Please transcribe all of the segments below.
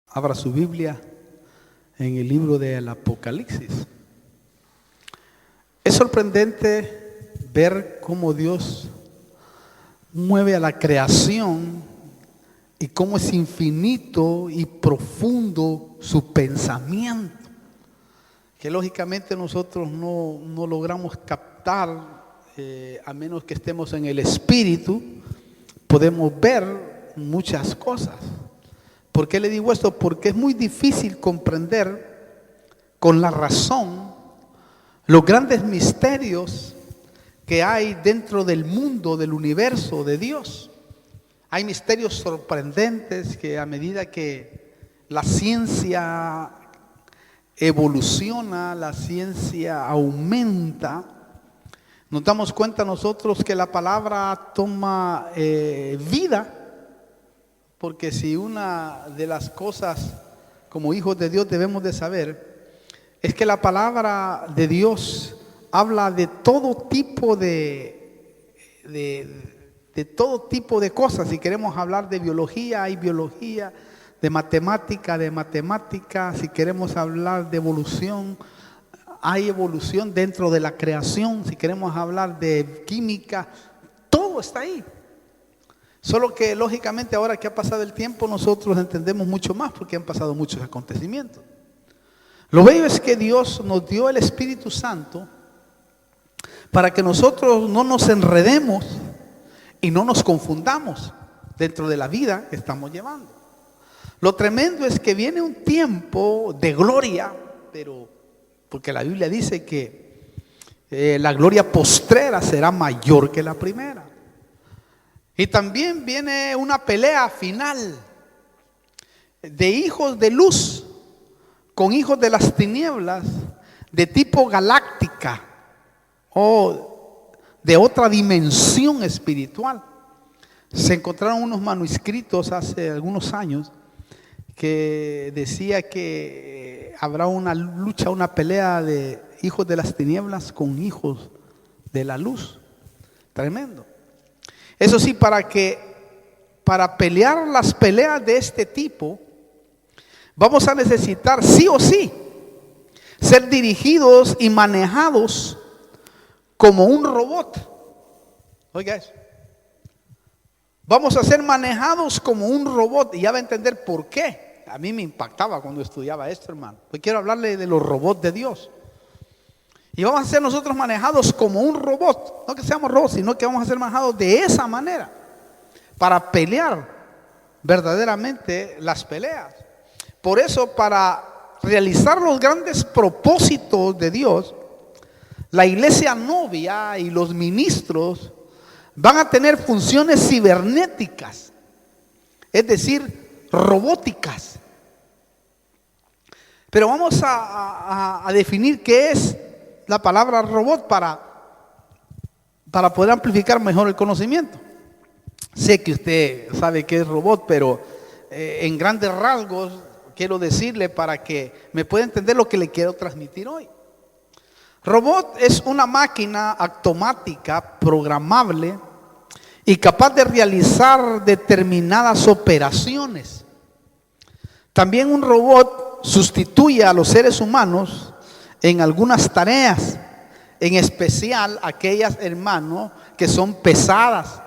Abra su Biblia en el libro del Apocalipsis. Es sorprendente ver cómo Dios mueve a la creación y cómo es infinito y profundo su pensamiento, que lógicamente nosotros no logramos captar, a menos que estemos en el Espíritu. Podemos ver muchas cosas. ¿Por qué le digo esto? Porque es muy difícil comprender con la razón los grandes misterios que hay dentro del mundo, del universo de Dios. Hay misterios sorprendentes que a medida que la ciencia evoluciona, la ciencia aumenta, nos damos cuenta nosotros que la palabra toma vida. Porque si una de las cosas como hijos de Dios debemos de saber es que la palabra de Dios habla de todo tipo de todo tipo de cosas. Si queremos hablar de biología, hay biología, de matemática. Si queremos hablar de evolución, hay evolución dentro de la creación. Si queremos hablar de química, todo está ahí. Solo que lógicamente ahora que ha pasado el tiempo nosotros entendemos mucho más porque han pasado muchos acontecimientos. Lo bello es que Dios nos dio el Espíritu Santo para que nosotros no nos enredemos y no nos confundamos dentro de la vida que estamos llevando. Lo tremendo es que viene un tiempo de gloria, pero porque la Biblia dice que la gloria postrera será mayor que la primera. Y también viene una pelea final de hijos de luz con hijos de las tinieblas de tipo galáctica o de otra dimensión espiritual. Se encontraron unos manuscritos hace algunos años que decía que habrá una lucha, una pelea de hijos de las tinieblas con hijos de la luz. Tremendo. Eso sí, para pelear las peleas de este tipo, vamos a necesitar sí o sí ser dirigidos y manejados como un robot. Oiga eso. Vamos a ser manejados como un robot y ya va a entender por qué. A mí me impactaba cuando estudiaba esto, hermano. Hoy quiero hablarle de los robots de Dios. Y vamos a ser nosotros manejados como un robot. No que seamos robots, sino que vamos a ser manejados de esa manera. Para pelear verdaderamente las peleas. Por eso, para realizar los grandes propósitos de Dios, la iglesia novia y los ministros van a tener funciones cibernéticas. Es decir, robóticas. Pero vamos a definir qué es la palabra robot para poder amplificar mejor el conocimiento. Sé que usted sabe qué es robot, pero en grandes rasgos quiero decirle para que me pueda entender lo que le quiero transmitir hoy. Robot es una máquina automática, programable y capaz de realizar determinadas operaciones. También un robot sustituye a los seres humanos en algunas tareas, en especial aquellas, hermanos, que son pesadas,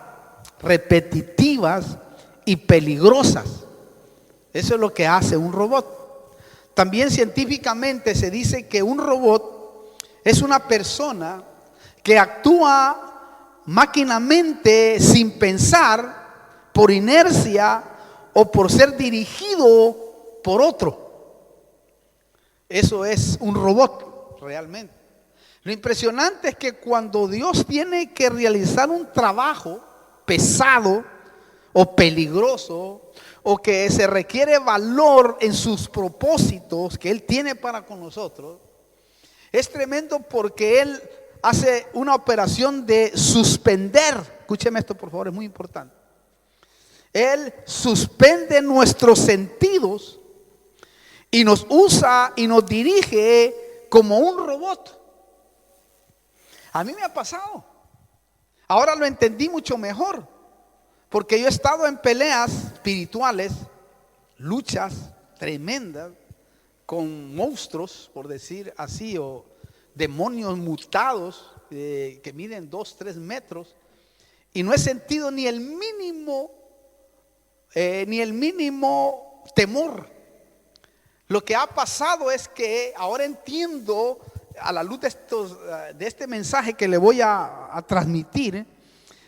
repetitivas y peligrosas. Eso es lo que hace un robot. También científicamente se dice que un robot es una persona que actúa máquinamente sin pensar, por inercia o por ser dirigido por otro. Eso es un robot realmente. Lo impresionante es que cuando Dios tiene que realizar un trabajo pesado o peligroso o que se requiere valor en sus propósitos que Él tiene para con nosotros, es tremendo porque Él hace una operación de suspender. Escúcheme esto, por favor, es muy importante. Él suspende nuestros sentidos y nos usa y nos dirige como un robot. A mí me ha pasado. Ahora lo entendí mucho mejor. Porque yo he estado en peleas espirituales, luchas tremendas, con monstruos, por decir así, o demonios mutados que miden 2, 3 metros, y no he sentido ni el mínimo temor. Lo que ha pasado es que ahora entiendo, a la luz de este mensaje que le voy a transmitir,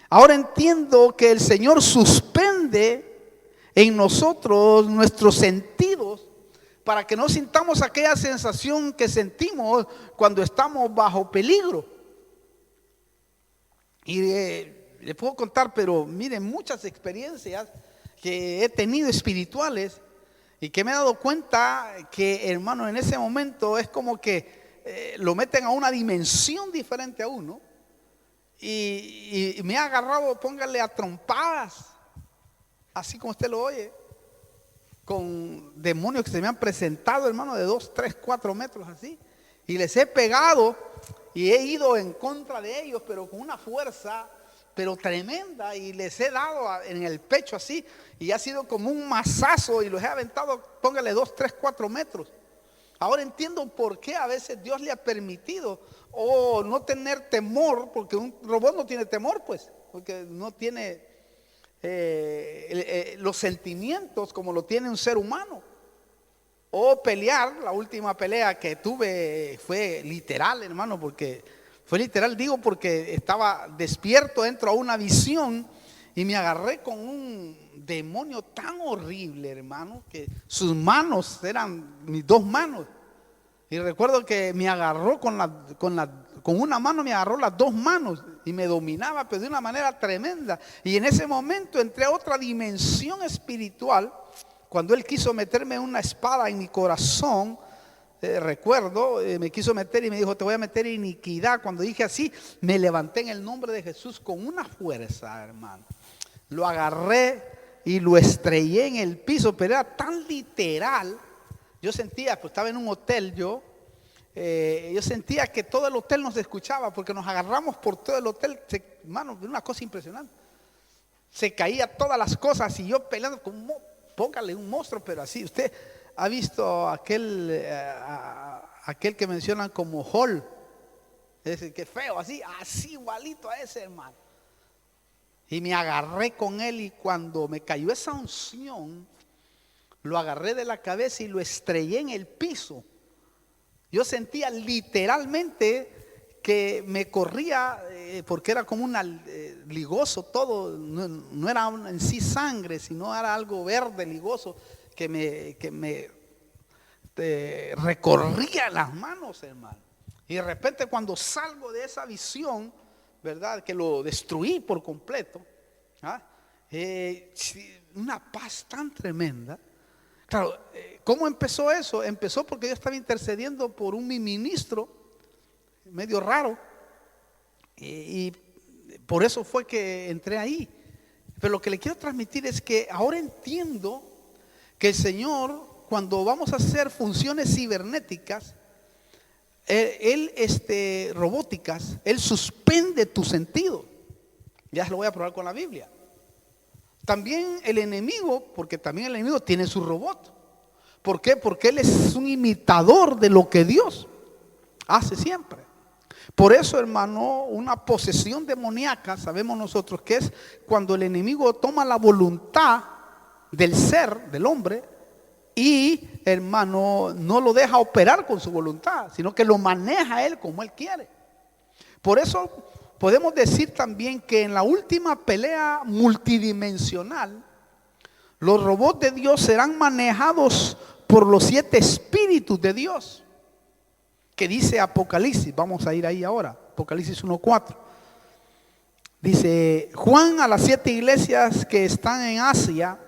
ahora entiendo que el Señor suspende en nosotros nuestros sentidos para que no sintamos aquella sensación que sentimos cuando estamos bajo peligro. Y le puedo contar, pero miren, muchas experiencias que he tenido espirituales y que me he dado cuenta que, hermano, en ese momento es como que lo meten a una dimensión diferente a uno. Y me ha agarrado, póngale, a trompadas, así como usted lo oye, con demonios que se me han presentado, hermano, de 2, 3, 4 metros así. Y les he pegado y he ido en contra de ellos, pero con una fuerza, pero tremenda. Y les he dado en el pecho así. Y ha sido como un mazazo y los he aventado, póngale 2, 3, 4 metros. Ahora entiendo por qué a veces Dios le ha permitido no tener temor, porque un robot no tiene temor, pues, porque no tiene los sentimientos como lo tiene un ser humano. O pelear, la última pelea que tuve fue literal, hermano, porque fue literal, digo, porque estaba despierto, entro a una visión y me agarré con un demonio tan horrible, hermano, que sus manos eran mis 2 manos. Y recuerdo que me agarró con una mano, me agarró las 2 manos y me dominaba, pero de una manera tremenda. Y en ese momento entré a otra dimensión espiritual, cuando él quiso meterme una espada en mi corazón. Recuerdo, me quiso meter y me dijo: te voy a meter iniquidad. Cuando dije así, me levanté en el nombre de Jesús con una fuerza, hermano. Lo agarré y lo estrellé en el piso, pero era tan literal. Yo sentía, pues estaba en un hotel yo sentía que todo el hotel nos escuchaba, porque nos agarramos por todo el hotel, hermano, una cosa impresionante. Se caía todas las cosas y yo peleando como, póngale, un monstruo, pero así. Usted ha visto aquel que mencionan como Hall, ese que feo, así igualito a ese, hermano. Y me agarré con él, y cuando me cayó esa unción, lo agarré de la cabeza y lo estrellé en el piso. Yo sentía literalmente que me corría, porque era como un ligoso todo, no era en sí sangre, sino era algo verde ligoso que me recorría las manos, hermano. Y de repente, cuando salgo de esa visión, ¿verdad?, que lo destruí por completo, una paz tan tremenda. Claro, ¿cómo empezó eso? Empezó porque yo estaba intercediendo por un ministro medio raro, y por eso fue que entré ahí. Pero lo que le quiero transmitir es que ahora entiendo que el Señor, cuando vamos a hacer funciones cibernéticas, robóticas, Él suspende tu sentido. Ya se lo voy a probar con la Biblia. También el enemigo, porque también el enemigo tiene su robot. ¿Por qué? Porque él es un imitador de lo que Dios hace siempre. Por eso, hermano, una posesión demoníaca, sabemos nosotros que es cuando el enemigo toma la voluntad del ser, del hombre, y, hermano, no lo deja operar con su voluntad, sino que lo maneja él como él quiere. Por eso podemos decir también que en la última pelea multidimensional, los robots de Dios serán manejados por los 7 espíritus de Dios, que dice Apocalipsis. Vamos a ir ahí ahora, Apocalipsis 1:4. Dice: Juan, a las 7 iglesias que están en Asia,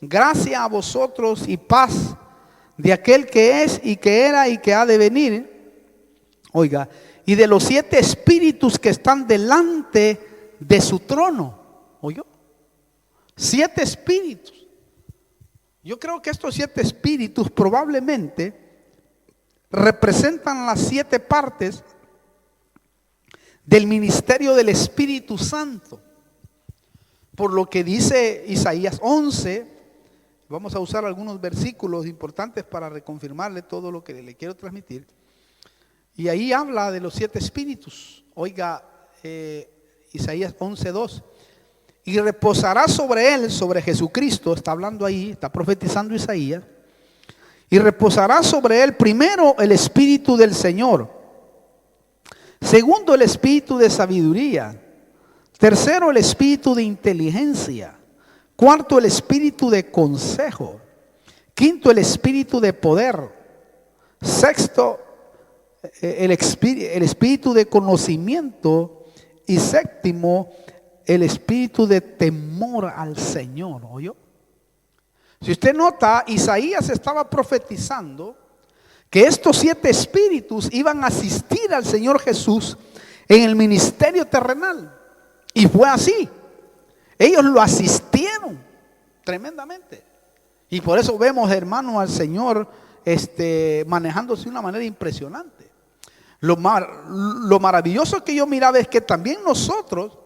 gracia a vosotros y paz de aquel que es y que era y que ha de venir. Oiga, y de los 7 espíritus que están delante de su trono. ¿Oyó? 7 espíritus. Yo creo que estos 7 espíritus probablemente representan las 7 partes del ministerio del Espíritu Santo. Por lo que dice Isaías 11, Vamos a usar algunos versículos importantes para reconfirmarle todo lo que le quiero transmitir. Y ahí habla de los 7 espíritus. Oiga, Isaías 11:2. Y reposará sobre él, sobre Jesucristo, está hablando ahí, está profetizando Isaías. Y reposará sobre él primero el espíritu del Señor. Segundo, el espíritu de sabiduría. Tercero, el espíritu de inteligencia. Cuarto, el espíritu de consejo. Quinto, el espíritu de poder. Sexto, el espíritu de conocimiento. Y séptimo, el espíritu de temor al Señor. ¿Oyó? Si usted nota, Isaías estaba profetizando que estos 7 espíritus iban a asistir al Señor Jesús en el ministerio terrenal. Y fue así. Ellos lo asistieron tremendamente. Y por eso vemos, hermanos, al Señor manejándose de una manera impresionante. Lo maravilloso que yo miraba es que también nosotros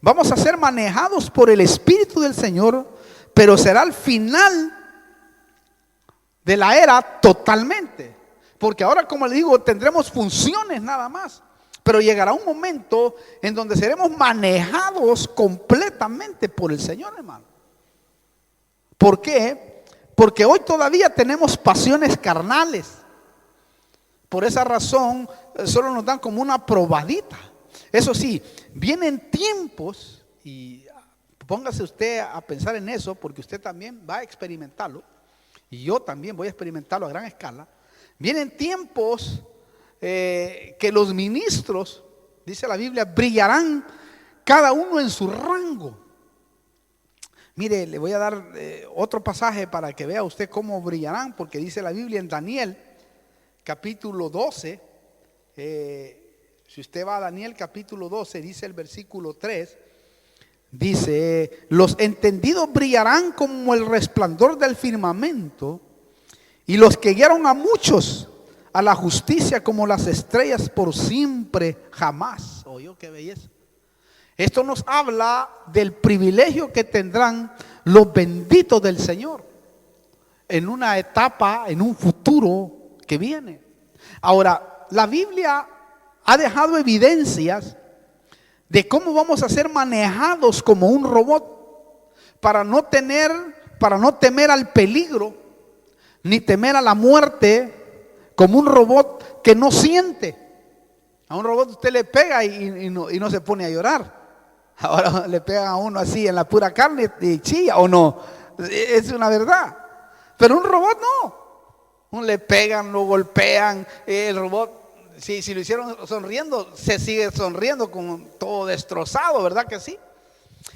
vamos a ser manejados por el Espíritu del Señor, pero será al final de la era totalmente. Porque ahora, como le digo, tendremos funciones nada más. Pero llegará un momento en donde seremos manejados completamente por el Señor, hermano. ¿Por qué? Porque hoy todavía tenemos pasiones carnales. Por esa razón, solo nos dan como una probadita. Eso sí, vienen tiempos, y póngase usted a pensar en eso, porque usted también va a experimentarlo, y yo también voy a experimentarlo a gran escala. Vienen tiempos que los ministros, dice la Biblia, brillarán cada uno en su rango. Mire, le voy a dar otro pasaje para que vea usted cómo brillarán, porque dice la Biblia en Daniel, capítulo 12, si usted va a Daniel capítulo 12, dice el versículo 3, dice: los entendidos brillarán como el resplandor del firmamento, y los que guiaron a muchos a la justicia como las estrellas por siempre jamás. Oye, qué belleza. Esto nos habla del privilegio que tendrán los benditos del Señor en una etapa, en un futuro que viene. Ahora, la Biblia ha dejado evidencias de cómo vamos a ser manejados como un robot para no temer al peligro ni temer a la muerte, como un robot que no siente. A un robot usted le pega y no se pone a llorar. Ahora le pegan a uno así en la pura carne y chilla, ¿o no? Es una verdad. Pero un robot no. Le pegan, lo golpean. El robot, si lo hicieron sonriendo, se sigue sonriendo con todo destrozado, ¿verdad que sí?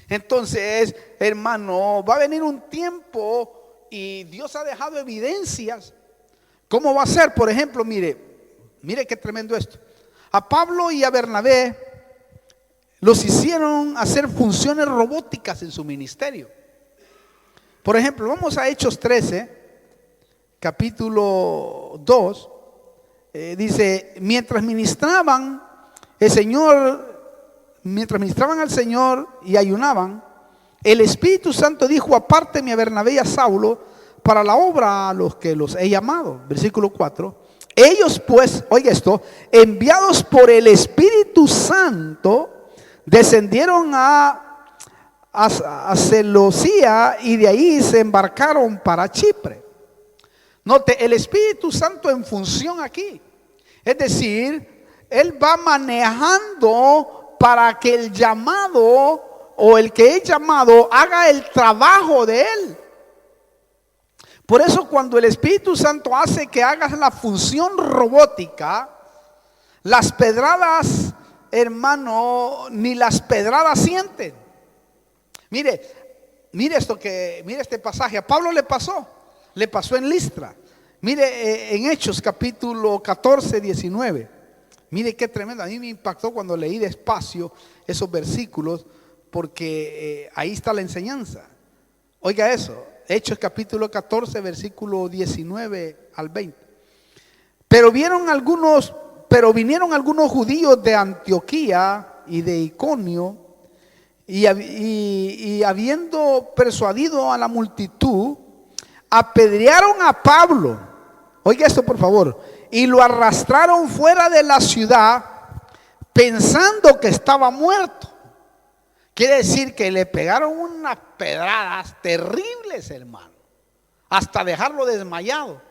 Entonces, hermano, va a venir un tiempo y Dios ha dejado evidencias. ¿Cómo va a ser? Por ejemplo, mire qué tremendo esto. A Pablo y a Bernabé los hicieron hacer funciones robóticas en su ministerio. Por ejemplo, vamos a Hechos 13, capítulo 2. Dice: mientras ministraban al Señor y ayunaban, el Espíritu Santo dijo: apárteme a Bernabé y a Saulo para la obra a los que los he llamado. Versículo 4. Ellos pues, oiga esto, enviados por el Espíritu Santo, descendieron a Seleucia y de ahí se embarcaron para Chipre. Note, el Espíritu Santo en función aquí. Es decir, Él va manejando para que el llamado o el que es llamado haga el trabajo de Él. Por eso cuando el Espíritu Santo hace que hagas la función robótica, las pedradas, hermano, ni las pedradas sienten. Mire este pasaje. A Pablo le pasó en Listra. Mire en Hechos capítulo 14, 19. Mire qué tremendo. A mí me impactó cuando leí despacio esos versículos, porque ahí está la enseñanza. Oiga eso. Hechos capítulo 14, versículo 19 al 20. Pero vinieron algunos judíos de Antioquía y de Iconio, y habiendo persuadido a la multitud, apedrearon a Pablo. Oiga esto por favor. Y lo arrastraron fuera de la ciudad pensando que estaba muerto. Quiere decir que le pegaron unas pedradas terribles, hermano, hasta dejarlo desmayado,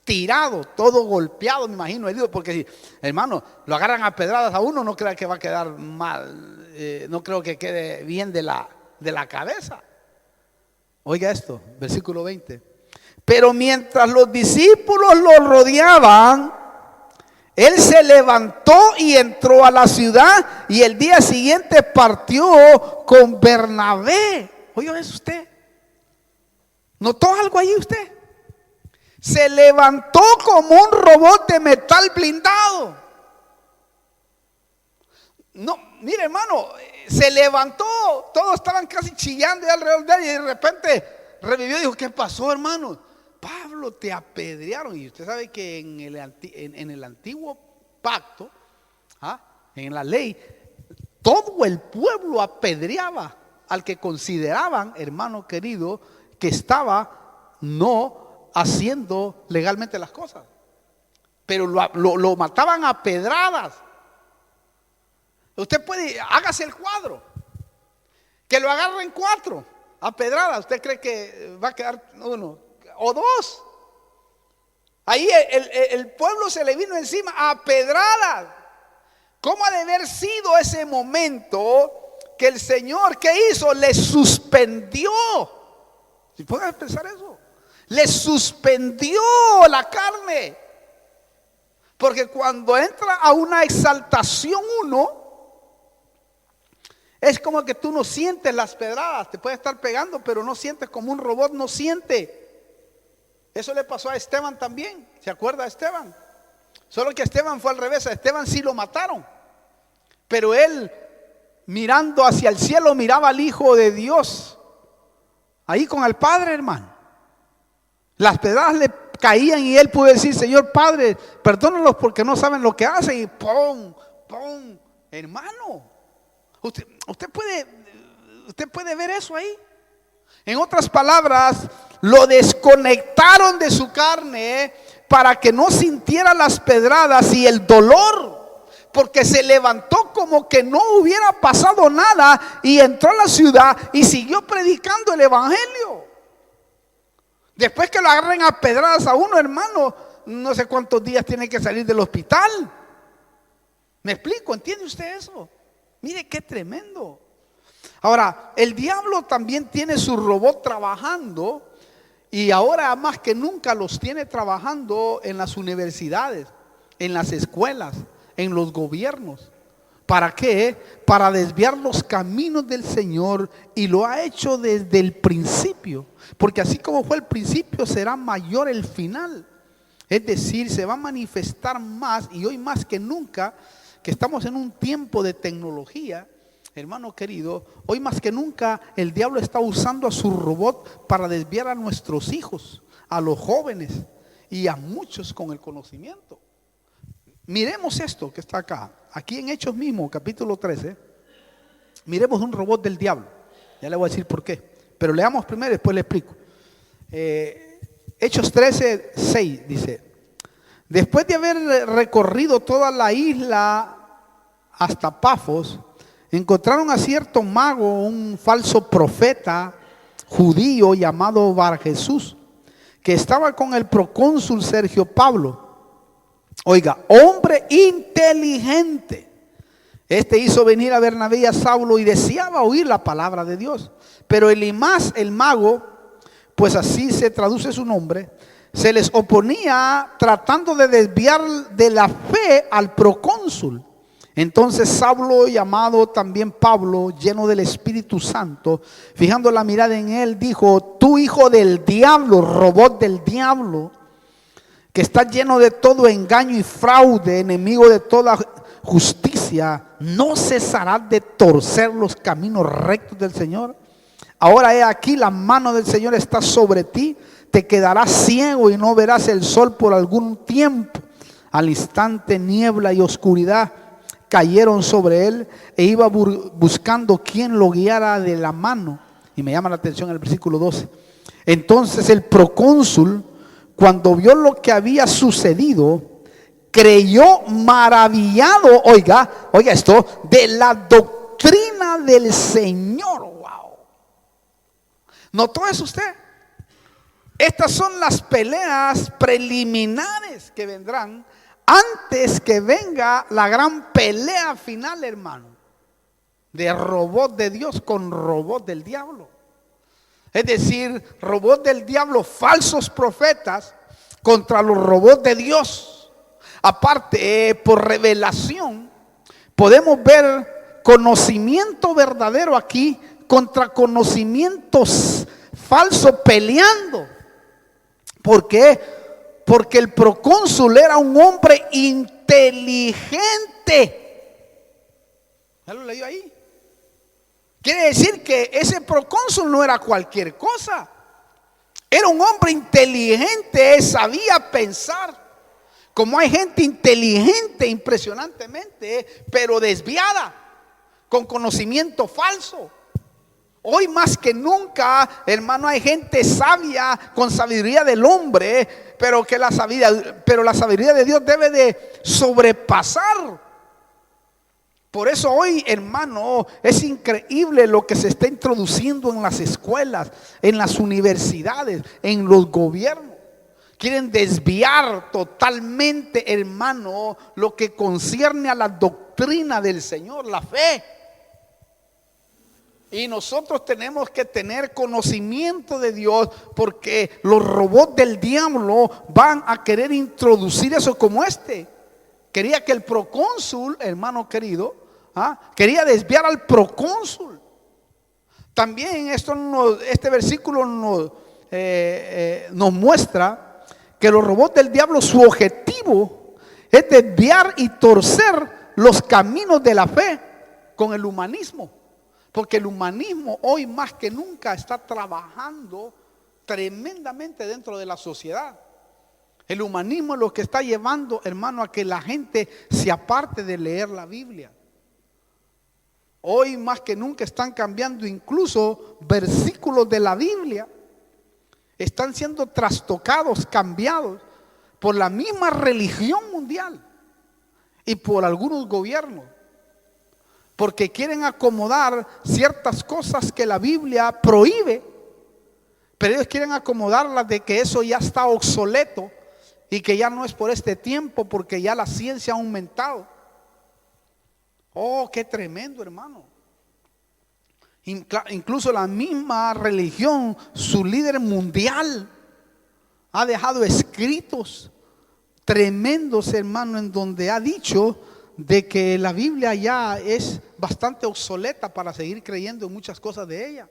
tirado, todo golpeado, me imagino, herido, porque si, hermano, lo agarran a pedradas a uno, no crea que va a quedar mal, no creo que quede bien de la cabeza. Oiga esto, versículo 20. Pero mientras los discípulos lo rodeaban, él se levantó y entró a la ciudad, y el día siguiente partió con Bernabé. Oiga eso usted. ¿Notó algo ahí usted? Se levantó como un robot de metal blindado. No, mire hermano, se levantó, todos estaban casi chillando alrededor de él, y de repente revivió y dijo: ¿qué pasó, hermano? Pablo, te apedrearon. Y usted sabe que en el antiguo pacto, en la ley, todo el pueblo apedreaba al que consideraban, hermano querido, que estaba no haciendo legalmente las cosas, pero lo mataban a pedradas. Usted puede, hágase el cuadro, que lo agarren 4 a pedradas. ¿Usted cree que va a quedar uno o 2? Ahí el pueblo se le vino encima a pedradas. ¿Cómo ha de haber sido ese momento que el Señor, ¿qué hizo? Le suspendió. Si pueden pensar eso, le suspendió la carne. Porque cuando entra a una exaltación uno, es como que tú no sientes las pedradas. Te puede estar pegando, pero no sientes, como un robot no siente. Eso le pasó a Esteban también. ¿Se acuerda de Esteban? Solo que a Esteban fue al revés. A Esteban sí lo mataron, pero él, mirando hacia el cielo, miraba al Hijo de Dios ahí con el Padre, hermano. Las pedradas le caían y él pudo decir: Señor Padre, perdónalos porque no saben lo que hacen. Y ¡pum! ¡Pum! Hermano, usted puede ver eso ahí. En otras palabras, lo desconectaron de su carne para que no sintiera las pedradas y el dolor, porque se levantó como que no hubiera pasado nada y entró a la ciudad y siguió predicando el evangelio. Después que lo agarren a pedradas a uno, hermano, no sé cuántos días tiene que salir del hospital. ¿Me explico? ¿Entiende usted eso? Mire qué tremendo. Ahora, el diablo también tiene su robot trabajando, y ahora más que nunca los tiene trabajando en las universidades, en las escuelas, en los gobiernos. ¿Para qué? Para desviar los caminos del Señor, y lo ha hecho desde el principio, porque así como fue el principio, será mayor el final. Es decir, se va a manifestar más, y hoy más que nunca, que estamos en un tiempo de tecnología, hermano querido, hoy más que nunca el diablo está usando a su robot para desviar a nuestros hijos, a los jóvenes y a muchos con el conocimiento. Miremos esto que está acá, aquí en Hechos mismo, capítulo 13. Miremos un robot del diablo. Ya le voy a decir por qué, pero leamos primero y después le explico. Hechos 13, 6 dice: después de haber recorrido toda la isla hasta Pafos, encontraron a cierto mago, un falso profeta judío llamado Bar Jesús, que estaba con el procónsul Sergio Pablo. Oiga, hombre inteligente. Este hizo venir a Bernabé y a Saulo y deseaba oír la palabra de Dios. Pero Elimas, el mago, pues así se traduce su nombre, se les oponía, tratando de desviar de la fe al procónsul. Entonces Saulo, llamado también Pablo, lleno del Espíritu Santo, fijando la mirada en él, dijo: tú, hijo del diablo, robot del diablo, que está lleno de todo engaño y fraude, enemigo de toda justicia, ¿no cesarás de torcer los caminos rectos del Señor? Ahora he aquí, la mano del Señor está sobre ti, te quedarás ciego y no verás el sol por algún tiempo. Al instante niebla y oscuridad cayeron sobre él, e iba buscando quien lo guiara de la mano. Y me llama la atención el versículo 12. Entonces el procónsul, cuando vio lo que había sucedido, creyó maravillado, oiga esto, de la doctrina del Señor. Wow. ¿Notó eso usted? Estas son las peleas preliminares que vendrán antes que venga la gran pelea final, hermano, de robot de Dios con robot del diablo. Es decir, robot del diablo, falsos profetas contra los robots de Dios. Aparte, por revelación, podemos ver conocimiento verdadero aquí contra conocimientos falsos peleando. ¿Por qué? Porque el procónsul era un hombre inteligente. ¿Ya lo leyó ahí? Quiere decir que ese procónsul no era cualquier cosa. Era un hombre inteligente, sabía pensar. Como hay gente inteligente impresionantemente, pero desviada, con conocimiento falso. Hoy más que nunca, hermano, hay gente sabia con sabiduría del hombre, pero la sabiduría de Dios debe de sobrepasar. Por eso hoy, hermano, es increíble lo que se está introduciendo en las escuelas, en las universidades, en los gobiernos. Quieren desviar totalmente, hermano, lo que concierne a la doctrina del Señor, la fe. Y nosotros tenemos que tener conocimiento de Dios, porque los robots del diablo van a querer introducir eso como este. Quería que el procónsul, hermano querido, quería desviar al procónsul. También este versículo nos muestra que los robots del diablo, su objetivo es desviar y torcer los caminos de la fe con el humanismo. Porque el humanismo hoy más que nunca está trabajando tremendamente dentro de la sociedad. El humanismo es lo que está llevando, hermano, a que la gente se aparte de leer la Biblia. Hoy más que nunca están cambiando incluso versículos de la Biblia. Están siendo trastocados, cambiados por la misma religión mundial y por algunos gobiernos. Porque quieren acomodar ciertas cosas que la Biblia prohíbe, pero ellos quieren acomodarlas de que eso ya está obsoleto y que ya no es por este tiempo, porque ya la ciencia ha aumentado. Oh, qué tremendo, hermano. Incluso la misma religión, su líder mundial, ha dejado escritos tremendos, hermano, en donde ha dicho de que la Biblia ya es bastante obsoleta para seguir creyendo en muchas cosas de ella.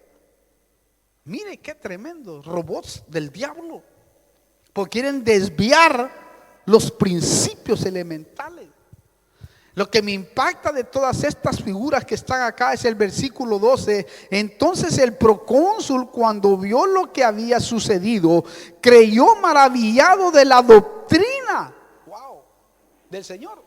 Mire qué tremendo, robots del diablo, porque quieren desviar los principios elementales. Lo que me impacta de todas estas figuras que están acá es el versículo 12. Entonces el procónsul, cuando vio lo que había sucedido, creyó maravillado de la doctrina, del Señor.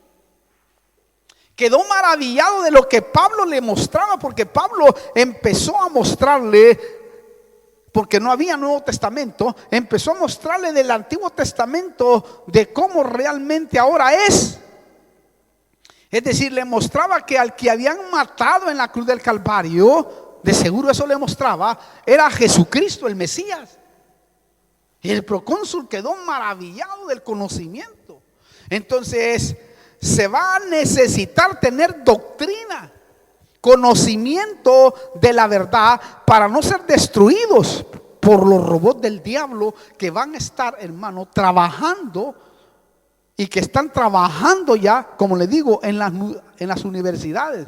Quedó maravillado de lo que Pablo le mostraba, porque Pablo empezó a mostrarle, porque no había Nuevo Testamento, empezó a mostrarle del Antiguo Testamento de cómo realmente ahora es. Es decir, le mostraba que al que habían matado en la cruz del Calvario, de seguro eso le mostraba, era Jesucristo, el Mesías. Y el procónsul quedó maravillado del conocimiento. Entonces, se va a necesitar tener doctrina, conocimiento de la verdad, para no ser destruidos por los robots del diablo que van a estar, hermano, trabajando y que están trabajando ya, como le digo, en las universidades,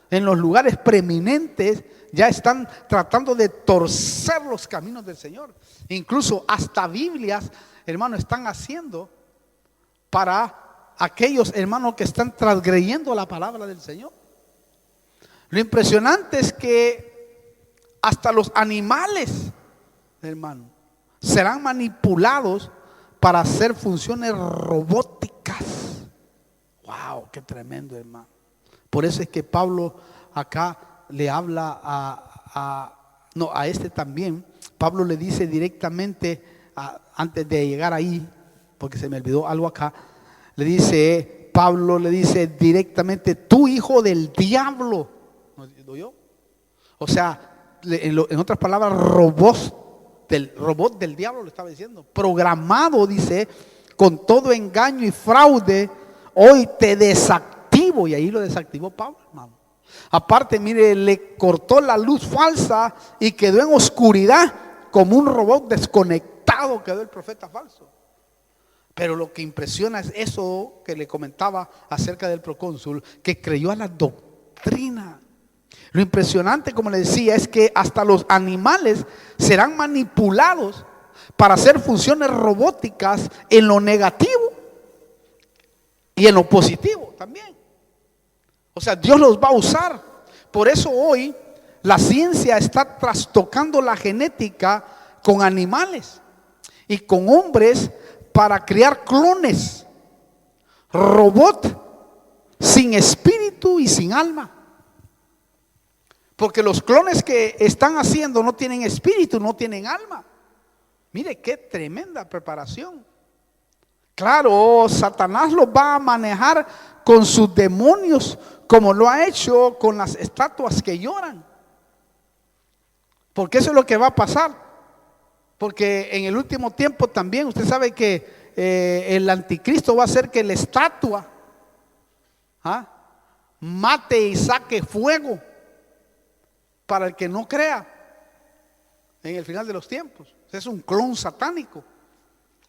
en los lugares preeminentes, ya están tratando de torcer los caminos del Señor. Incluso hasta Biblias, hermano, están haciendo para aquellos hermanos que están transgrediendo la palabra del Señor. Lo impresionante es que hasta los animales, hermano, serán manipulados para hacer funciones robóticas. Wow, qué tremendo, hermano. Por eso es que Pablo acá le habla no, a este también, Pablo le dice directamente, antes de llegar ahí, porque se me olvidó algo acá, Pablo le dice directamente, tú hijo del diablo. ¿No yo? O sea, en otras palabras, robot del diablo le estaba diciendo, programado, dice, con todo engaño y fraude, hoy te desactivo. Y ahí lo desactivó Pablo, hermano. Aparte, mire, le cortó la luz falsa y quedó en oscuridad, como un robot desconectado quedó el profeta falso. Pero lo que impresiona es eso que le comentaba acerca del procónsul, que creyó a la doctrina. Lo impresionante, como le decía, es que hasta los animales serán manipulados para hacer funciones robóticas en lo negativo y en lo positivo también. O sea, Dios los va a usar. Por eso hoy la ciencia está trastocando la genética con animales y con hombres para crear clones, robot sin espíritu y sin alma. Porque los clones que están haciendo no tienen espíritu, no tienen alma. Mire qué tremenda preparación. Claro, Satanás los va a manejar con sus demonios, como lo ha hecho con las estatuas que lloran. Porque eso es lo que va a pasar. Porque en el último tiempo también usted sabe que el anticristo va a hacer que la estatua mate y saque fuego para el que no crea en el final de los tiempos. Es un clon satánico.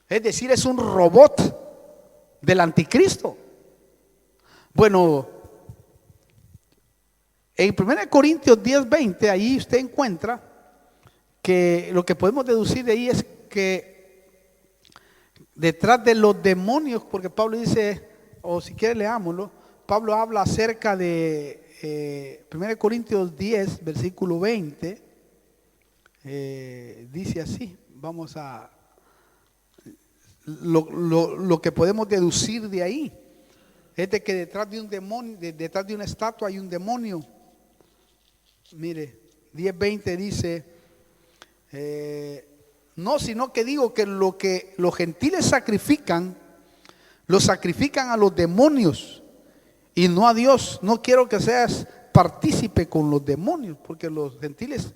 Es decir, es un robot del anticristo. Bueno, en 1 Corintios 10:20, ahí usted encuentra que lo que podemos deducir de ahí es que detrás de los demonios, porque Pablo dice, o si quiere leámoslo, Pablo habla acerca de 1 Corintios 10, versículo 20, dice así, vamos a, lo que podemos deducir de ahí, es de que detrás de un demonio, detrás de una estatua hay un demonio. Mire, 10:20 dice, no, sino que digo que lo que los gentiles sacrifican, lo sacrifican a los demonios y no a Dios. No quiero que seas partícipe con los demonios, porque los gentiles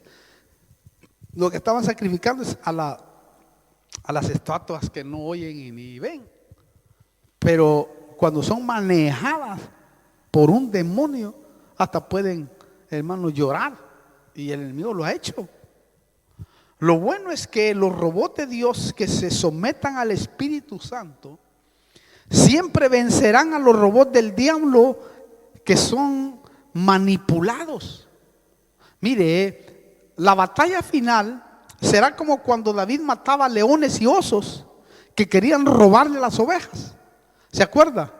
lo que estaban sacrificando es a las estatuas que no oyen ni ven. Pero cuando son manejadas por un demonio, hasta pueden, hermanos, llorar. Y el enemigo lo ha hecho. Lo bueno es que los robots de Dios que se sometan al Espíritu Santo siempre vencerán a los robots del diablo que son manipulados. Mire, la batalla final será como cuando David mataba leones y osos que querían robarle las ovejas. ¿Se acuerda?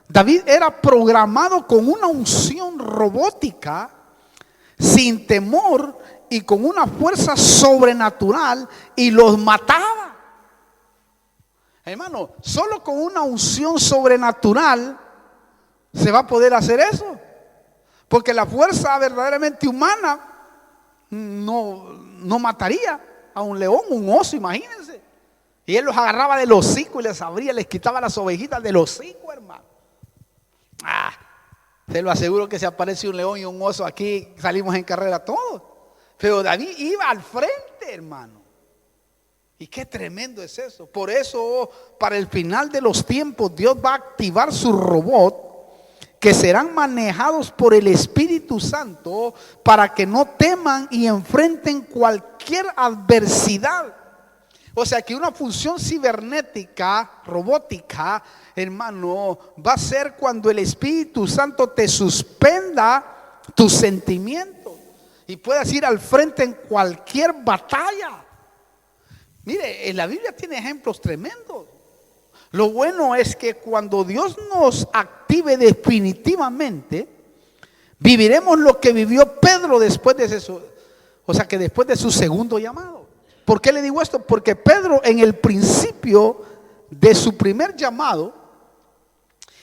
David era programado con una unción robótica, sin temor y con una fuerza sobrenatural, y los mataba. Hermano, solo con una unción sobrenatural se va a poder hacer eso, porque la fuerza verdaderamente humana no mataría a un león, un oso, imagínense. Y él los agarraba del hocico y les abría, les quitaba las ovejitas del hocico, hermano. Te lo aseguro que si aparece un león y un oso aquí, salimos en carrera todos. Pero David iba al frente, hermano. Y qué tremendo es eso. Por eso, para el final de los tiempos, Dios va a activar su robot, que serán manejados por el Espíritu Santo, para que no teman y enfrenten cualquier adversidad. O sea que una función cibernética, robótica, hermano, va a ser cuando el Espíritu Santo te suspenda tus sentimientos y puedas ir al frente en cualquier batalla. Mire, en la Biblia tiene ejemplos tremendos. Lo bueno es que cuando Dios nos active definitivamente, viviremos lo que vivió Pedro después de eso, o sea que después de su segundo llamado. ¿Por qué le digo esto? Porque Pedro, en el principio de su primer llamado,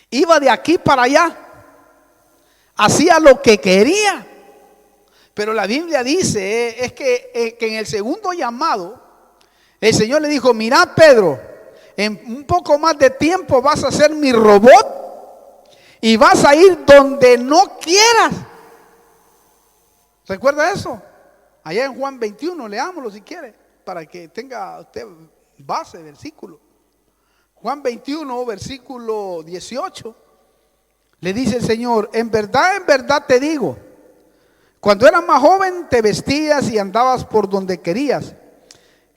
iba de aquí para allá, hacía lo que quería, Pero la Biblia dice es que en el segundo llamado, el Señor le dijo: mira, Pedro, en un poco más de tiempo vas a ser mi robot y vas a ir donde no quieras. ¿Recuerda eso? Allá en Juan 21, leámoslo si quiere, para que tenga usted base, versículo. Juan 21, versículo 18, le dice el Señor: en verdad te digo, cuando eras más joven te vestías y andabas por donde querías,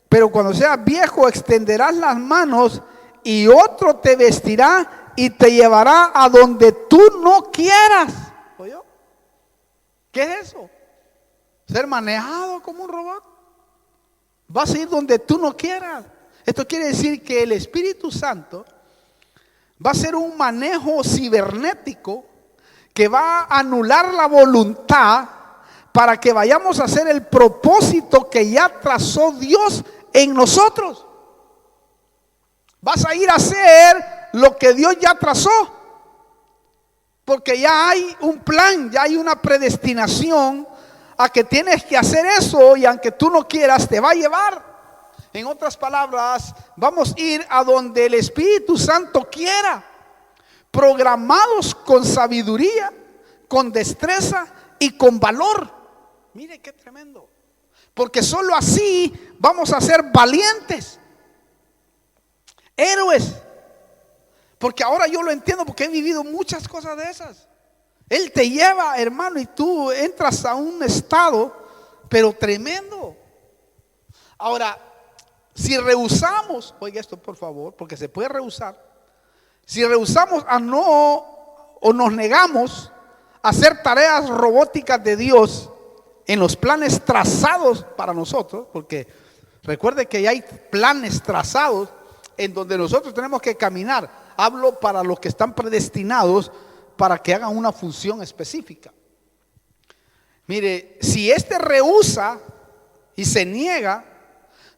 pero cuando seas viejo extenderás las manos y otro te vestirá y te llevará a donde tú no quieras. ¿Oyó? ¿Qué es eso? Ser manejado como un robot. Vas a ir donde tú no quieras. Esto quiere decir que el Espíritu Santo va a ser un manejo cibernético que va a anular la voluntad para que vayamos a hacer el propósito que ya trazó Dios en nosotros. Vas a ir a hacer lo que Dios ya trazó, porque ya hay un plan, ya hay una predestinación a que tienes que hacer eso, y aunque tú no quieras te va a llevar. En otras palabras, vamos a ir a donde el Espíritu Santo quiera, programados con sabiduría, con destreza y con valor. Mire qué tremendo, porque solo así vamos a ser valientes, héroes. Porque ahora yo lo entiendo, porque he vivido muchas cosas de esas. Él te lleva, hermano, y tú entras a un estado, pero tremendo. Ahora, si rehusamos, oiga esto por favor, porque se puede rehusar. Si rehusamos a no, o nos negamos a hacer tareas robóticas de Dios en los planes trazados para nosotros, porque recuerde que ya hay planes trazados en donde nosotros tenemos que caminar. Hablo para los que están predestinados para que hagan una función específica. Mire, si este rehúsa y se niega,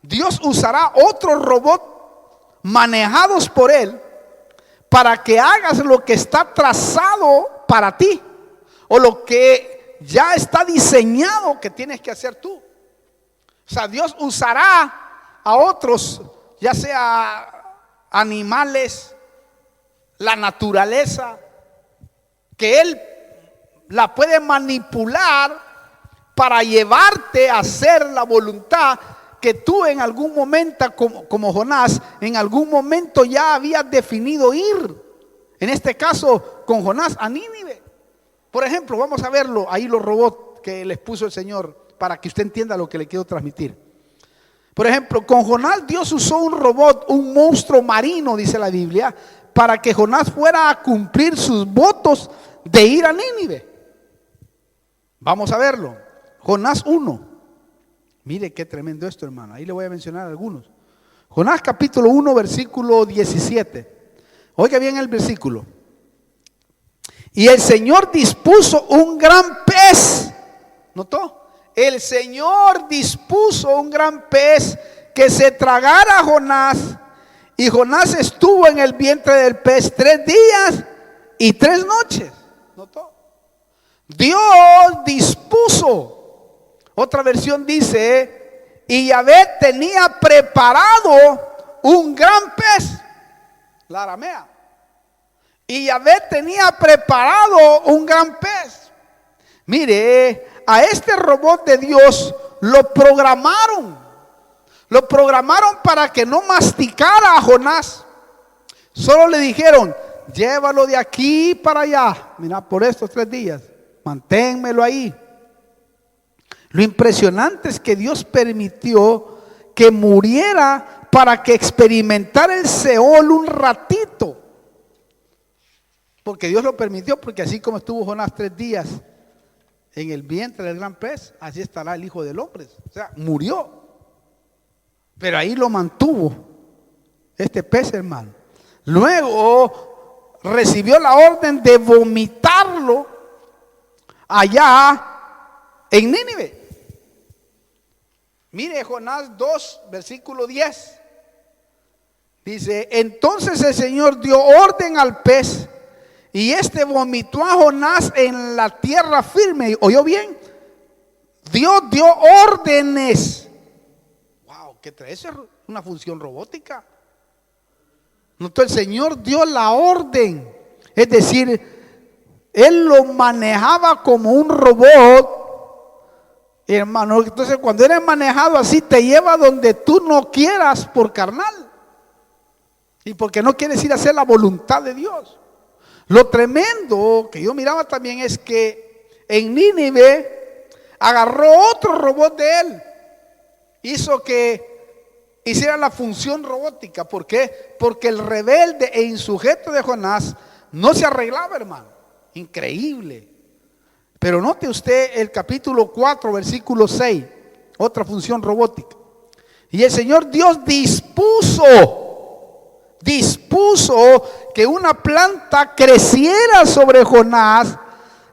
Dios usará otro robot manejados por Él para que hagas lo que está trazado para ti, o lo que ya está diseñado que tienes que hacer tú. O sea, Dios usará a otros, ya sea animales, la naturaleza, que Él la puede manipular para llevarte a hacer la voluntad que tú en algún momento, como Jonás, en algún momento ya habías definido ir. En este caso, con Jonás a Nínive. Por ejemplo, vamos a verlo ahí, los robots que les puso el Señor, para que usted entienda lo que le quiero transmitir. Por ejemplo, con Jonás Dios usó un robot, un monstruo marino, dice la Biblia, para que Jonás fuera a cumplir sus votos de ir a Nínive. Vamos a verlo. Jonás 1. Mire qué tremendo esto, hermano. Ahí le voy a mencionar algunos. Jonás capítulo 1, versículo 17. Oiga bien el versículo. Y el Señor dispuso un gran pez. ¿Notó? El Señor dispuso un gran pez que se tragara a Jonás. Y Jonás estuvo en el vientre del pez 3 días y 3 noches. ¿Notó? Dios dispuso. Otra versión dice: y Yahvé tenía preparado un gran pez. La aramea. Y Yahvé tenía preparado un gran pez. Mire, a este robot de Dios lo programaron. Lo programaron para que no masticara a Jonás. Solo le dijeron: llévalo de aquí para allá. Mira, por estos 3 días, manténmelo ahí. Lo impresionante es que Dios permitió que muriera para que experimentara el Seol un ratito. Porque Dios lo permitió, porque así como estuvo Jonás 3 días en el vientre del gran pez, así estará el Hijo del Hombre. O sea, murió. Pero ahí lo mantuvo este pez, hermano. Luego recibió la orden de vomitarlo allá en Nínive. Mire Jonás 2, versículo 10. Dice: entonces el Señor dio orden al pez, y este vomitó a Jonás en la tierra firme. ¿Oyó bien? Dios dio órdenes. Wow, ¿qué trae? Eso es una función robótica. Notó, el Señor dio la orden. Es decir, Él lo manejaba como un robot, hermano. Entonces, cuando eres manejado así, te lleva donde tú no quieras por carnal. Y porque no quieres ir a hacer la voluntad de Dios. Lo tremendo que yo miraba también es que en Nínive agarró otro robot de él. Hizo que hiciera la función robótica. ¿Por qué? Porque el rebelde e insujeto de Jonás no se arreglaba, hermano. Increíble. Pero note usted el capítulo 4, versículo 6. Otra función robótica. Y el Señor Dios dispuso que una planta creciera sobre Jonás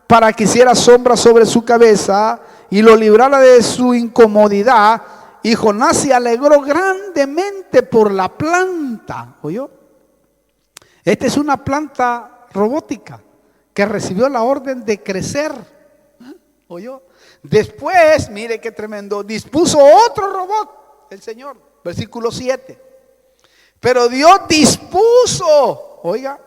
para que hiciera sombra sobre su cabeza y lo librara de su incomodidad. Y Jonás se alegró grandemente por la planta. ¿Oyó? Esta es una planta robótica que recibió la orden de crecer. ¿Oyó? Después, mire qué tremendo, dispuso otro robot, el Señor. Versículo 7. Pero Dios dispuso, oiga,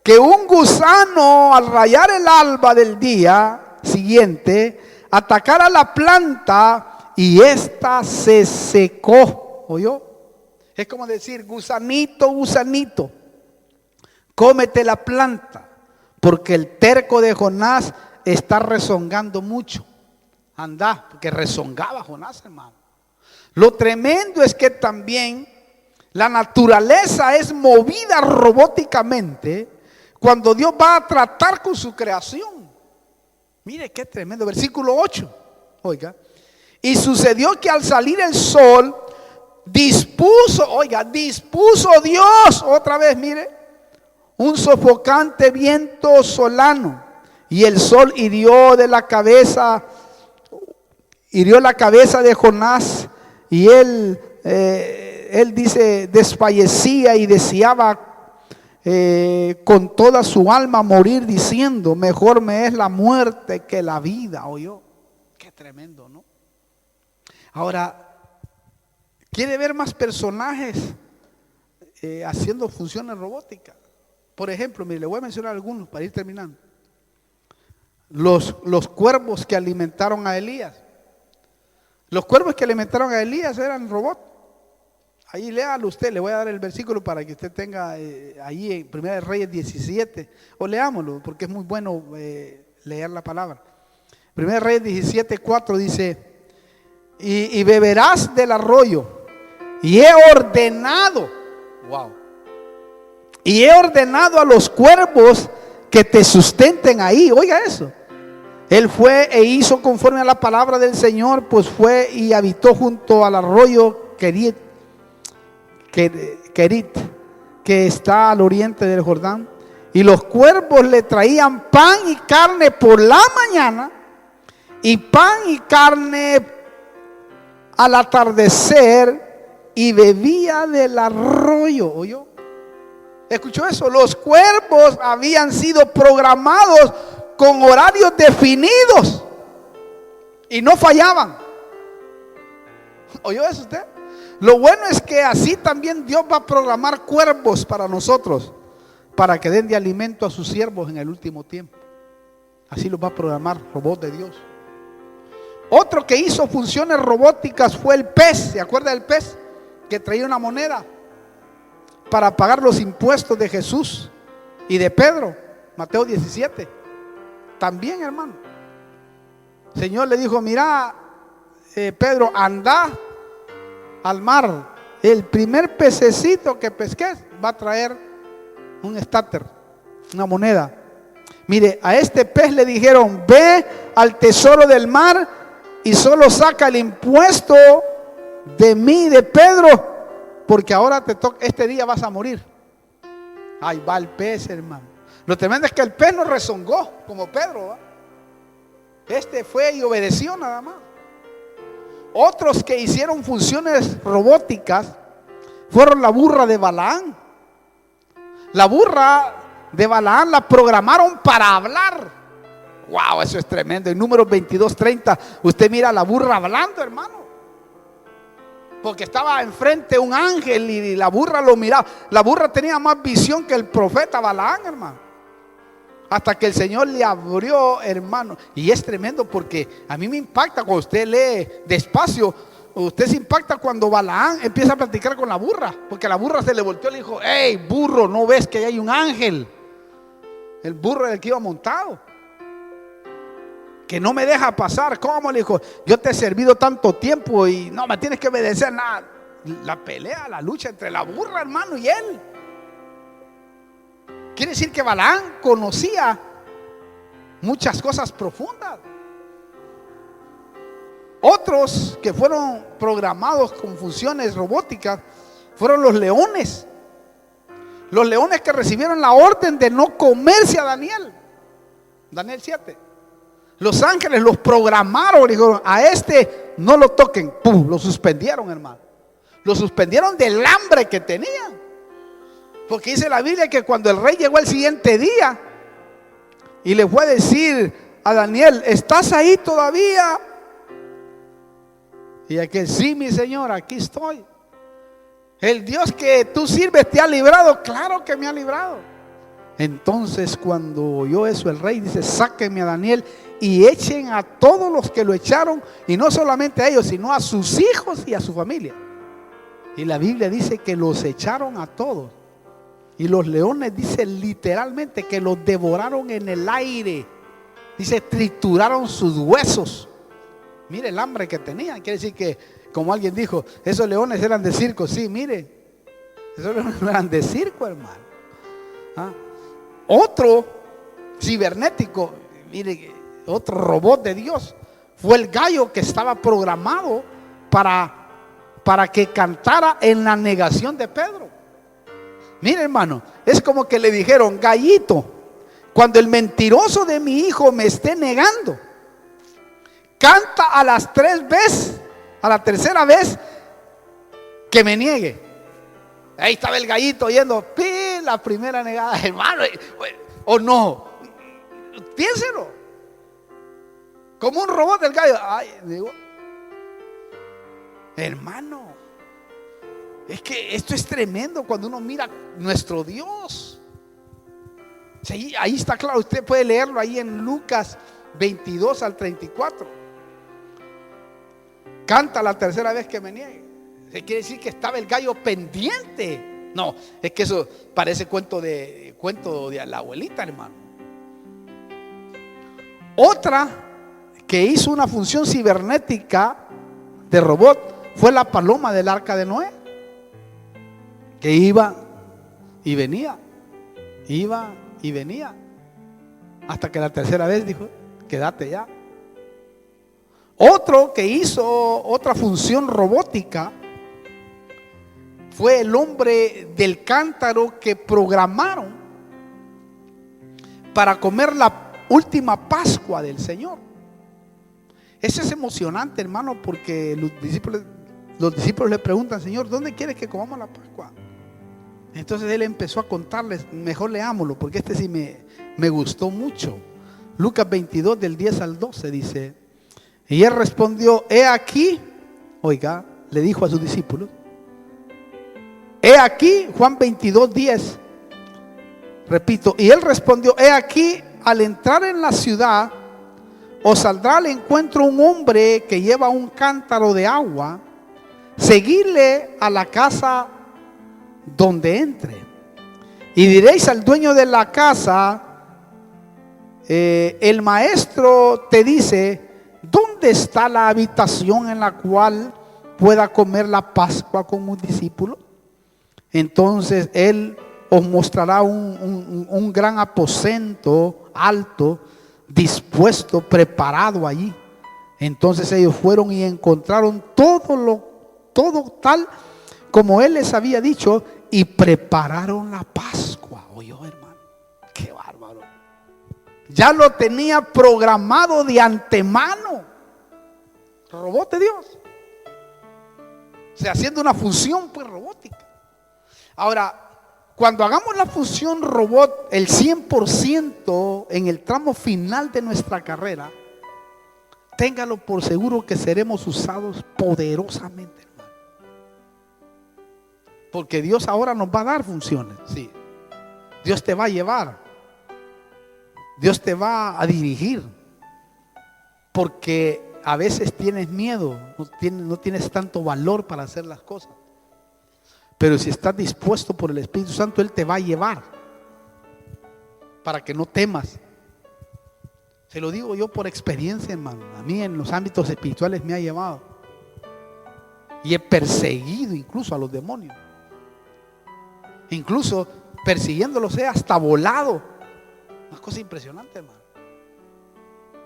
que un gusano al rayar el alba del día siguiente atacara la planta y ésta se secó. ¿Oyó? Es como decir, gusanito, gusanito, cómete la planta, porque el terco de Jonás está rezongando mucho. Anda, porque rezongaba Jonás, hermano. Lo tremendo es que también la naturaleza es movida robóticamente cuando Dios va a tratar con su creación. Mire qué tremendo. Versículo 8. Oiga. Y sucedió que al salir el sol, dispuso Dios, otra vez, mire, un sofocante viento solano. Y el sol hirió la cabeza de Jonás. Y él dice, desfallecía y deseaba con toda su alma morir, diciendo, mejor me es la muerte que la vida. ¿Oyó? Qué tremendo, ¿no? Ahora, ¿quiere ver más personajes haciendo funciones robóticas? Por ejemplo, mire, le voy a mencionar algunos para ir terminando. Los cuervos que alimentaron a Elías. Los cuervos que alimentaron a Elías eran robots. Ahí léalo usted, le voy a dar el versículo para que usted tenga ahí en 1 Reyes 17, o leámoslo porque es muy bueno leer la palabra. 1 Reyes 17, 4 dice, y beberás del arroyo, y he ordenado a los cuervos que te sustenten ahí. Oiga eso. Él fue e hizo conforme a la palabra del Señor, pues fue y habitó junto al arroyo Kerit, que está al oriente del Jordán. Y los cuervos le traían pan y carne por la mañana, y pan y carne al atardecer, y bebía del arroyo. ¿Oyó? ¿Escuchó eso? Los cuervos habían sido programados con horarios definidos y no fallaban. ¿Oyó eso usted? Lo bueno es que así también Dios va a programar cuervos para nosotros, para que den de alimento a sus siervos en el último tiempo. Así los va a programar, robot de Dios. Otro que hizo funciones robóticas fue el pez. ¿Se acuerda del pez? Que traía una moneda para pagar los impuestos de Jesús y de Pedro. Mateo 17. También, hermano, el Señor le dijo, mira, Pedro, anda al mar. El primer pececito que pesques va a traer un estáter, una moneda. Mire, a este pez le dijeron, ve al tesoro del mar y solo saca el impuesto de mí, de Pedro, porque ahora te toca, este día vas a morir. Ahí va el pez, hermano. Lo tremendo es que el pez no rezongó como Pedro, ¿va? Este fue y obedeció nada más. Otros que hicieron funciones robóticas fueron la burra de Balaán. La burra de Balaán la programaron para hablar. wow, eso es tremendo. En Números 22:30 usted mira a la burra hablando, hermano, porque estaba enfrente un ángel y la burra lo miraba. La burra tenía más visión que el profeta Balaam, hermano, hasta que el Señor le abrió, hermano. Y es tremendo, porque a mí me impacta cuando usted lee despacio. Usted se impacta cuando Balaam empieza a platicar con la burra, porque la burra se le volteó y le dijo: hey, burro, ¿no ves que hay un ángel? El burro era el que iba montado, que no me deja pasar. ¿Cómo? Le dijo: yo te he servido tanto tiempo y no me tienes que obedecer nada. La pelea, la lucha entre la burra, hermano, y él. Quiere decir que Balaam conocía muchas cosas profundas. Otros que fueron programados con funciones robóticas fueron los leones. Los leones que recibieron la orden de no comerse a Daniel. Daniel 7. Los ángeles los programaron, dijeron: a este no lo toquen. ¡Pum! Lo suspendieron, hermano. Lo suspendieron del hambre que tenían. Porque dice la Biblia que cuando el rey llegó el siguiente día y le fue a decir a Daniel: ¿estás ahí todavía? Y aquel: sí, mi señor, aquí estoy. El Dios que tú sirves te ha librado. Claro que me ha librado. Entonces, cuando oyó eso el rey, dice: sáquenme a Daniel y echen a todos los que lo echaron, y no solamente a ellos, sino a sus hijos y a su familia. Y la Biblia dice que los echaron a todos. Y los leones, dice literalmente, que los devoraron en el aire. Dice: trituraron sus huesos. Mire el hambre que tenían. Quiere decir que, como alguien dijo, esos leones eran de circo. Sí, mire, esos leones no eran de circo, hermano. Otro cibernético, mire, otro robot de Dios, fue el gallo que estaba programado para que cantara en la negación de Pedro. Mire, hermano, es como que le dijeron: gallito, cuando el mentiroso de mi hijo me esté negando, canta a las 3 veces, a la tercera vez que me niegue. Ahí estaba el gallito oyendo la primera negada, hermano. O no, piénselo, como un robot del gallo. Ay, digo, hermano, es que esto es tremendo cuando uno mira nuestro Dios. Sí, ahí está claro, usted puede leerlo ahí en Lucas 22 al 34. Canta la tercera vez que me niegue. Se quiere decir que estaba el gallo pendiente. No, es que eso parece cuento de la abuelita, hermano. Otra que hizo una función cibernética de robot fue la paloma del arca de Noé, que iba y venía, hasta que la tercera vez dijo: quédate ya. Otro que hizo otra función robótica fue el hombre del cántaro que programaron para comer la última Pascua del Señor. Eso es emocionante, hermano, porque los discípulos le preguntan: Señor, ¿dónde quieres que comamos la Pascua? Entonces él empezó a contarles. Mejor leámoslo, porque este sí me gustó mucho. Lucas 22 del 10 al 12 dice: y él respondió: he aquí, oiga, le dijo a sus discípulos, he aquí, Juan 22, 10, repito, y él respondió: he aquí, al entrar en la ciudad, os saldrá al encuentro un hombre que lleva un cántaro de agua, seguidle a la casa donde entre, y diréis al dueño de la casa: el maestro te dice, ¿dónde está la habitación en la cual pueda comer la Pascua con un discípulo? Entonces él os mostrará un gran aposento alto, dispuesto, preparado allí. Entonces ellos fueron y encontraron todo tal como él les había dicho, y prepararon la Pascua. Oyó, hermano, qué bárbaro. Ya lo tenía programado de antemano. Robot de Dios. O sea, haciendo una función pues robótica. Ahora, Cuando hagamos la función robot el 100% en el tramo final de nuestra carrera, téngalo por seguro que seremos usados poderosamente, hermano. Porque Dios ahora nos va a dar funciones, sí. Dios te va a llevar. Dios te va a dirigir. Porque a veces tienes miedo, no tienes tanto valor para hacer las cosas. Pero si estás dispuesto por el Espíritu Santo, Él te va a llevar para que no temas. Se lo digo yo por experiencia, hermano. A mí en los ámbitos espirituales me ha llevado. Y he perseguido incluso a los demonios. Incluso persiguiéndolos he hasta volado. Una cosa impresionante, hermano.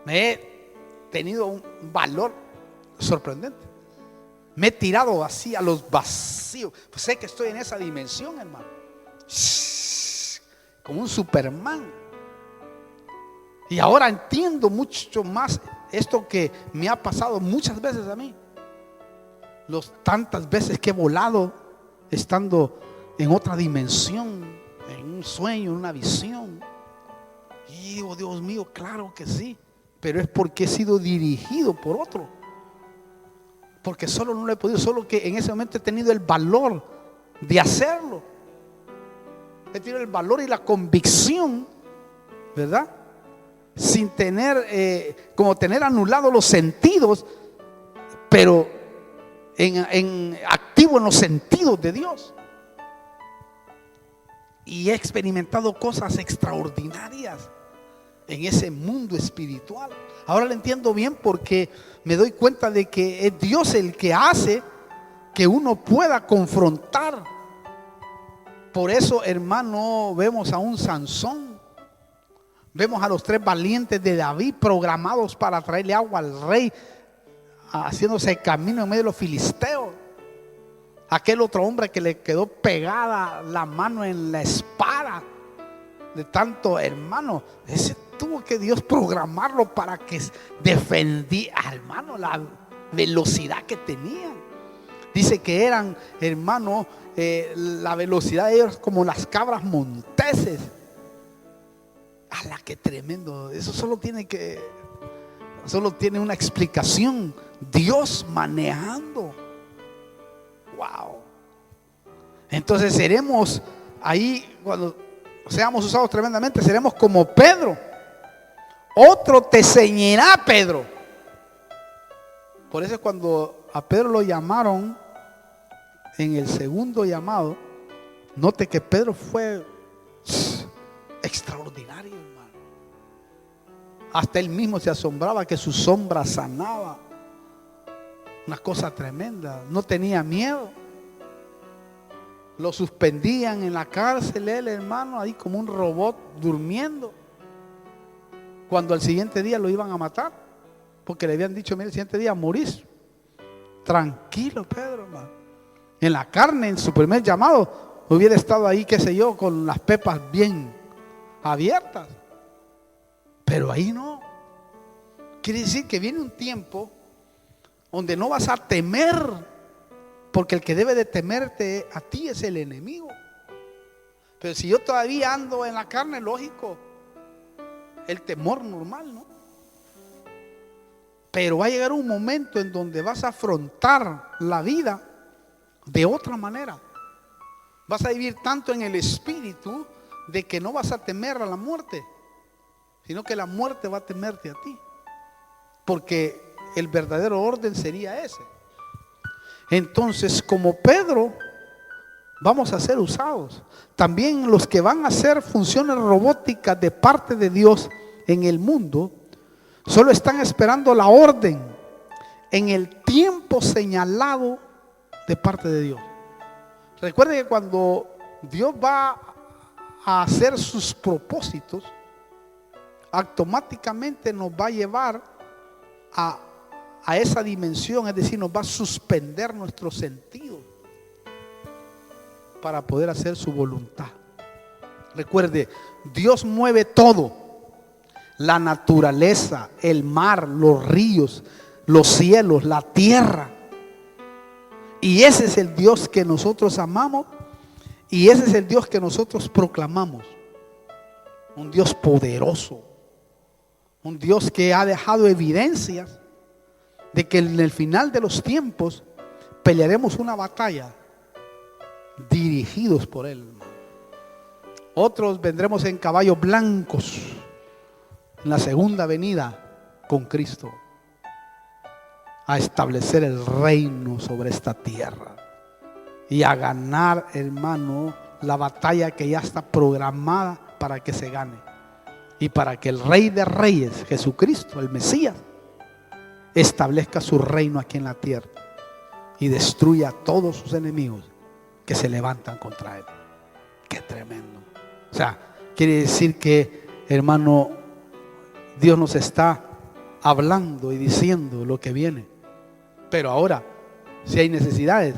Me he tenido un valor sorprendente. Me he tirado así a los vacíos. Pues sé que estoy en esa dimensión, hermano. Como un Superman. Y ahora entiendo mucho más esto que me ha pasado muchas veces a mí. Tantas veces que he volado estando en otra dimensión, en un sueño, en una visión. Y digo, Dios mío, claro que sí. Pero es porque he sido dirigido por otro. Porque solo no lo he podido, solo que en ese momento he tenido el valor de hacerlo. He tenido el valor y la convicción, ¿verdad? Sin tener, como tener anulados los sentidos, pero activo en los sentidos de Dios. Y he experimentado cosas extraordinarias en ese mundo espiritual. Ahora lo entiendo bien porque me doy cuenta de que es Dios el que hace que uno pueda confrontar. Por eso, hermano, vemos a un Sansón, vemos a los 3 valientes de David programados para traerle agua al rey, haciéndose camino en medio de los filisteos. Aquel otro hombre que le quedó pegada la mano en la espada de tanto, hermano, ese tuvo que Dios programarlo para que defendía, hermano, la velocidad que tenían. Dice que eran, hermano, la velocidad de ellos como las cabras monteses. ¡Hala, qué tremendo! Eso solo tiene una explicación. Dios manejando. ¡Wow! Entonces seremos ahí, cuando seamos usados tremendamente, seremos como Pedro. Otro te ceñirá, Pedro. Por eso cuando a Pedro lo llamaron en el segundo llamado, note que Pedro fue extraordinario, hermano. Hasta él mismo se asombraba que su sombra sanaba. Una cosa tremenda. No tenía miedo. Lo suspendían en la cárcel, él, hermano, ahí como un robot durmiendo. Cuando al siguiente día lo iban a matar, porque le habían dicho, mire, el siguiente día morís. Tranquilo, Pedro, hermano. En la carne, en su primer llamado, hubiera estado ahí, qué sé yo, con las pepas bien abiertas. Pero ahí no. Quiere decir que viene un tiempo donde no vas a temer, porque el que debe de temerte a ti es el enemigo. Pero si yo todavía ando en la carne, lógico, el temor normal, ¿no? Pero va a llegar un momento en donde vas a afrontar la vida de otra manera. Vas a vivir tanto en el espíritu de que no vas a temer a la muerte, sino que la muerte va a temerte a ti. Porque el verdadero orden sería ese. Entonces, como Pedro, vamos a ser usados. También los que van a hacer funciones robóticas de parte de Dios en el mundo, solo están esperando la orden en el tiempo señalado de parte de Dios. Recuerden que cuando Dios va a hacer sus propósitos, automáticamente nos va a llevar a esa dimensión, es decir, nos va a suspender nuestros sentidos para poder hacer su voluntad. Recuerde, Dios mueve todo: la naturaleza, el mar, los ríos, los cielos, la tierra. Y ese es el Dios que nosotros amamos Y ese es el Dios que nosotros proclamamos. Un Dios poderoso. Un Dios que ha dejado evidencias de que en el final de los tiempos pelearemos una batalla dirigidos por Él. Otros vendremos en caballos blancos en la segunda venida con Cristo a establecer el reino sobre esta tierra y a ganar, hermano, la batalla que ya está programada para que se gane y para que el Rey de Reyes, Jesucristo, el Mesías, establezca su reino aquí en la tierra y destruya a todos sus enemigos que se levantan contra Él. Qué tremendo. O sea, quiere decir que, hermano, Dios nos está hablando y diciendo lo que viene. Pero ahora, si hay necesidades,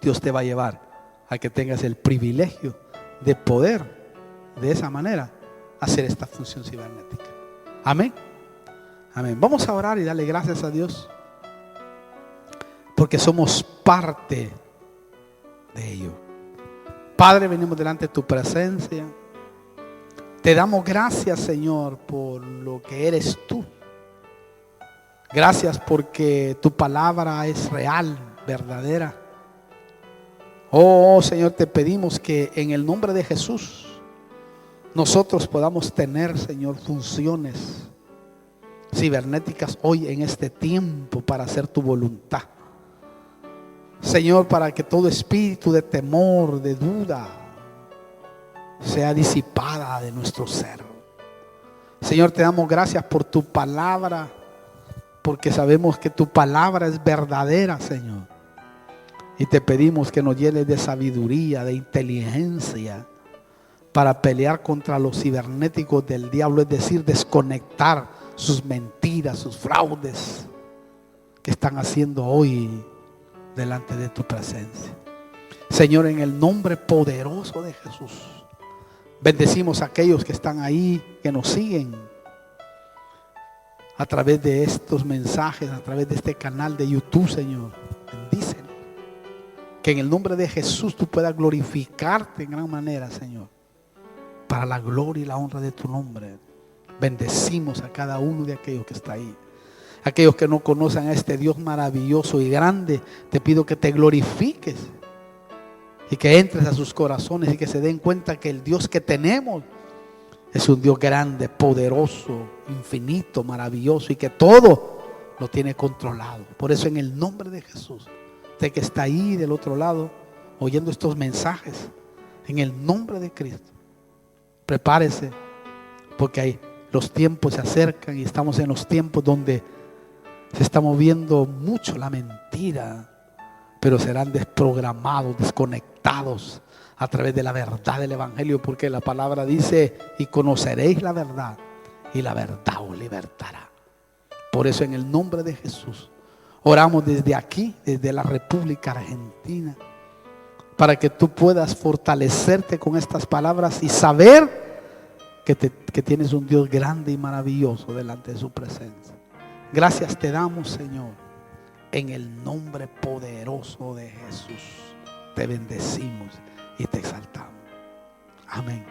Dios te va a llevar a que tengas el privilegio de poder, de esa manera, hacer esta función cibernética. Amén. Amén. Vamos a orar y darle gracias a Dios, porque somos parte de ello. Padre, venimos delante de tu presencia. Te damos gracias, Señor, por lo que eres tú. Gracias porque tu palabra es real, verdadera. Oh, Señor, te pedimos que en el nombre de Jesús nosotros podamos tener, Señor, funciones cibernéticas hoy en este tiempo para hacer tu voluntad. Señor, para que todo espíritu de temor, de duda, sea disipada de nuestro ser. Señor, te damos gracias por tu palabra, porque sabemos que tu palabra es verdadera, Señor. Y te pedimos que nos llenes de sabiduría, de inteligencia, para pelear contra los cibernéticos del diablo, es decir, desconectar sus mentiras, sus fraudes que están haciendo hoy delante de tu presencia. Señor, en el nombre poderoso de Jesús, bendecimos a aquellos que están ahí, que nos siguen a través de estos mensajes, a través de este canal de YouTube, Señor. Bendícenos. Que en el nombre de Jesús tú puedas glorificarte en gran manera, Señor, para la gloria y la honra de tu nombre. Bendecimos a cada uno de aquellos que está ahí. Aquellos que no conocen a este Dios maravilloso y grande, te pido que te glorifiques y que entres a sus corazones y que se den cuenta que el Dios que tenemos es un Dios grande, poderoso, infinito, maravilloso y que todo lo tiene controlado. Por eso, en el nombre de Jesús, usted que está ahí del otro lado oyendo estos mensajes, en el nombre de Cristo, prepárese, porque los tiempos se acercan y estamos en los tiempos donde se está moviendo mucho la mentira, pero serán desprogramados, desconectados a través de la verdad del Evangelio, porque la palabra dice: y conoceréis la verdad, y la verdad os libertará. Por eso, en el nombre de Jesús, oramos desde aquí, desde la República Argentina, para que tú puedas fortalecerte con estas palabras y saber que tienes un Dios grande y maravilloso delante de su presencia. Gracias te damos, Señor, en el nombre poderoso de Jesús. Te bendecimos y te exaltamos. Amén.